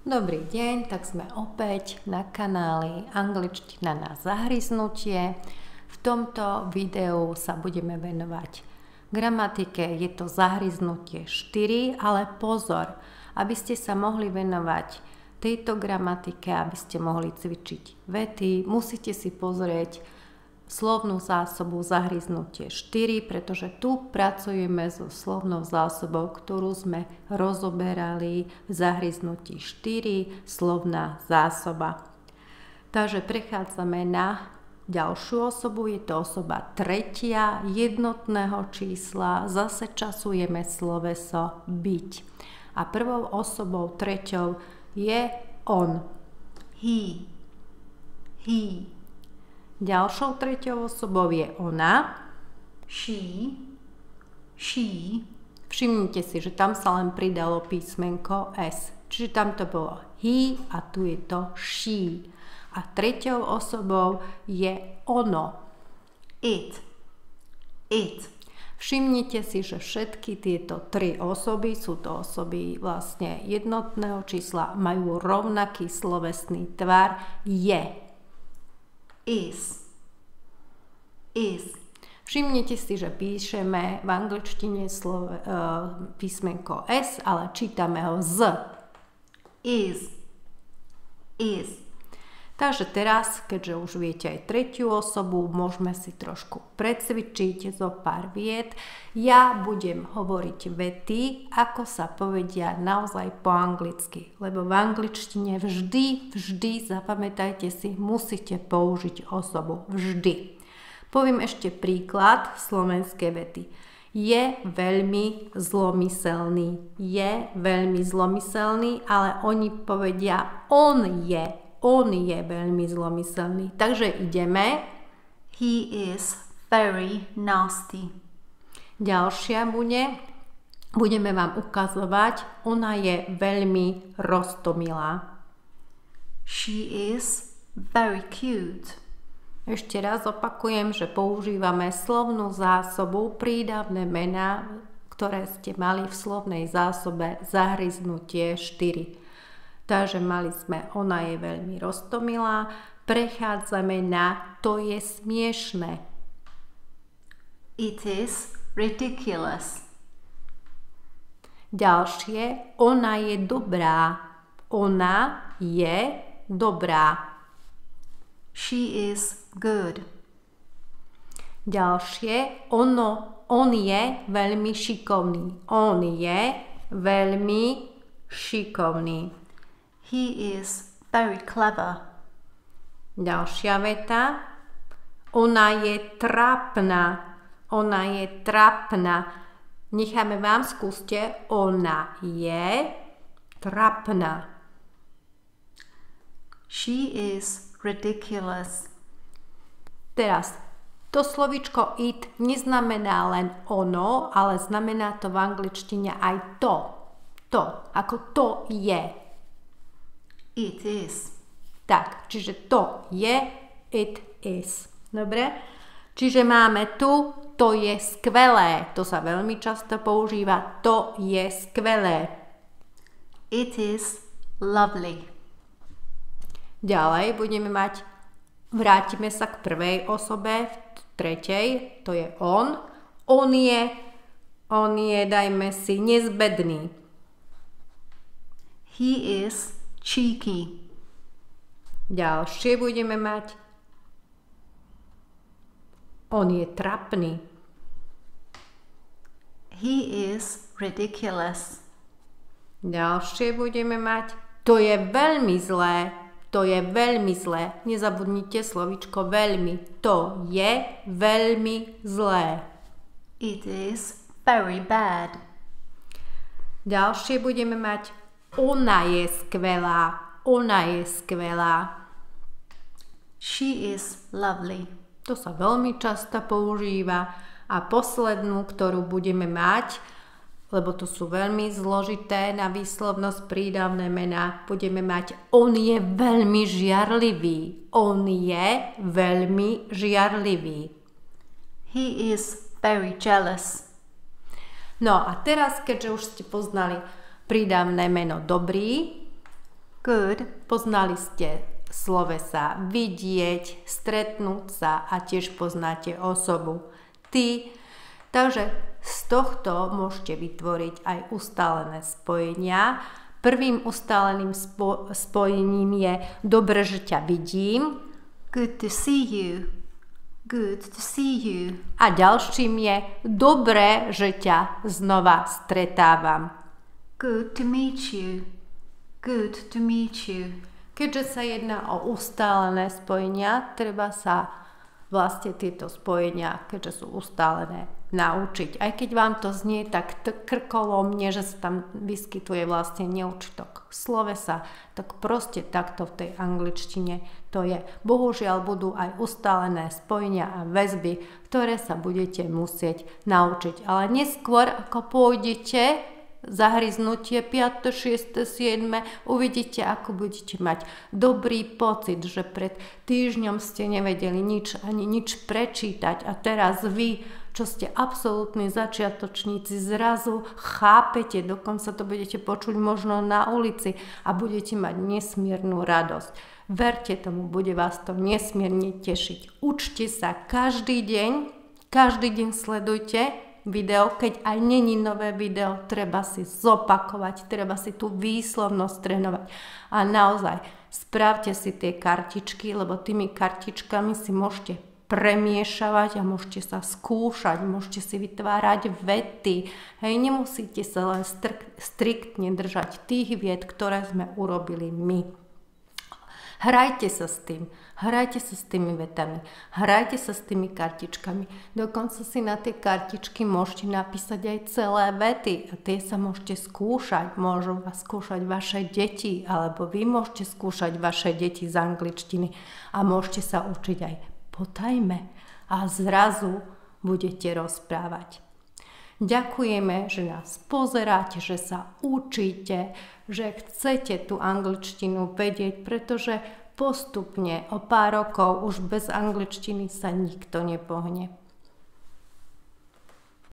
Dobrý deň, tak sme opäť na kanáli Angličtina na zahryznutie. V tomto videu sa budeme venovať gramatike, je to zahryznutie 4, ale pozor, aby ste sa mohli venovať tejto gramatike, aby ste mohli cvičiť vety, musíte si pozrieť slovnú zásobu zahryznutie 4, pretože tu pracujeme so slovnou zásobou, ktorú sme rozoberali v zahryznutí 4, slovná zásoba. Takže prechádzame na ďalšiu osobu, je to osoba tretia jednotného čísla, zase časujeme sloveso byť. A prvou osobou treťou je on. He. Ďalšou treťou osobou je ona. She. Všimnite si, že tam sa len pridalo písmenko S. Čiže tam to bolo he a tu je to she. A treťou osobou je ono. It. Všimnite si, že všetky tieto tri osoby, sú to osoby vlastne jednotného čísla, majú rovnaký slovesný tvar je. Is. Všimnite si, že píšeme v angličtine písmenko S, ale čítame ho z. Is. Takže teraz, keďže už viete aj tretiu osobu, môžeme si trošku precvičiť zo pár viet. Ja budem hovoriť vety, ako sa povedia naozaj po anglicky. Lebo v angličtine vždy, zapamätajte si, musíte použiť osobu. Vždy. Poviem ešte príklad slovenskej vety. Je veľmi zlomyselný. Je veľmi zlomyselný, ale oni povedia on je veľmi zlomyselný. Takže ideme. He is very nasty. Ďalšia budeme vám ukazovať, ona je veľmi roztomilá. She is very cute. Ešte raz opakujem, že používame slovnú zásobu, prídavné mená, ktoré ste mali v slovnej zásobe zahryznutie 4. Takže mali sme, ona je veľmi roztomilá. Prechádzame na to je smiešné. It is ridiculous. Ďalšie, ona je dobrá. Ona je dobrá. She is good. Ďalšie, on je veľmi šikovný. On je veľmi šikovný. He is very clever. Ďalšia veta. Ona je trápna. Ona je trápna. Necháme vám, skúste. Ona je trápna. She is ridiculous. Teraz, to slovíčko it neznamená len ono, ale znamená to v angličtine aj to. To, ako to je. It is. Tak, čiže to je, it is. Dobre? Čiže máme tu, to je skvelé. To sa veľmi často používa. To je skvelé. It is lovely. Ďalej budeme mať, vrátime sa k prvej osobe, v tretej, to je on. On je, dajme si, nezbedný. He is cheeky. Ďalšie budeme mať. On je trapný. He is ridiculous. Ďalšie budeme mať. To je veľmi zlé. To je veľmi zlé. Nezabudnite slovíčko veľmi. To je veľmi zlé. It is very bad. Ďalšie budeme mať. Ona je skvelá. Ona je skvelá. She is lovely. To sa veľmi často používa. A poslednú, ktorú budeme mať, lebo to sú veľmi zložité na výslovnosť prídavné mená, budeme mať on je veľmi žiarlivý. On je veľmi žiarlivý. He is very jealous. No a teraz, keďže už ste poznali prídavné meno dobrý, Good. Poznali ste slovesa vidieť, stretnúť sa a tiež poznáte osobu ty. Takže z tohto môžete vytvoriť aj ustálené spojenia. Prvým ustáleným spojením je dobre, že ťa vidím. Good to see you. Good to see you. A ďalším je dobre, že ťa znova stretávam. Good to meet you. Good to meet you. Keďže sa jedná o ustálené spojenia, treba sa vlastne tieto spojenia, keďže sú ustálené, naučiť. Aj keď vám to znie tak krkolomne, že sa tam vyskytuje vlastne neúčitok slovesa, tak proste takto v tej angličtine to je. Bohužiaľ budú aj ustálené spojenia a väzby, ktoré sa budete musieť naučiť. Ale neskôr, ako pôjdete zahryznutie 5., 6., 7. uvidíte, ako budete mať dobrý pocit, že pred týždňom ste nevedeli ani nič prečítať a teraz vy, čo ste absolútni začiatočníci, zrazu chápete, dokonca to budete počuť možno na ulici a budete mať nesmiernu radosť. Verte tomu, bude vás to nesmierne tešiť. Učte sa každý deň sledujte video, keď aj není nové video, treba si zopakovať, treba si tú výslovnosť trénovať. A naozaj, spravte si tie kartičky, lebo tými kartičkami si môžete premiešavať a môžete sa skúšať, môžete si vytvárať vety. Hej, nemusíte sa len striktne držať tých viet, ktoré sme urobili my. Hrajte sa s tým, hrajte sa s tými vetami, hrajte sa s tými kartičkami. Dokonca si na tie kartičky môžete napísať aj celé vety a tie sa môžete skúšať. Môžu vás skúšať vaše deti, alebo vy môžete skúšať vaše deti z angličtiny a môžete sa učiť aj po tajme a zrazu budete rozprávať. Ďakujeme, že nás pozeráte, že sa učíte, že chcete tú angličtinu vedieť, pretože postupne o pár rokov už bez angličtiny sa nikto nepohne.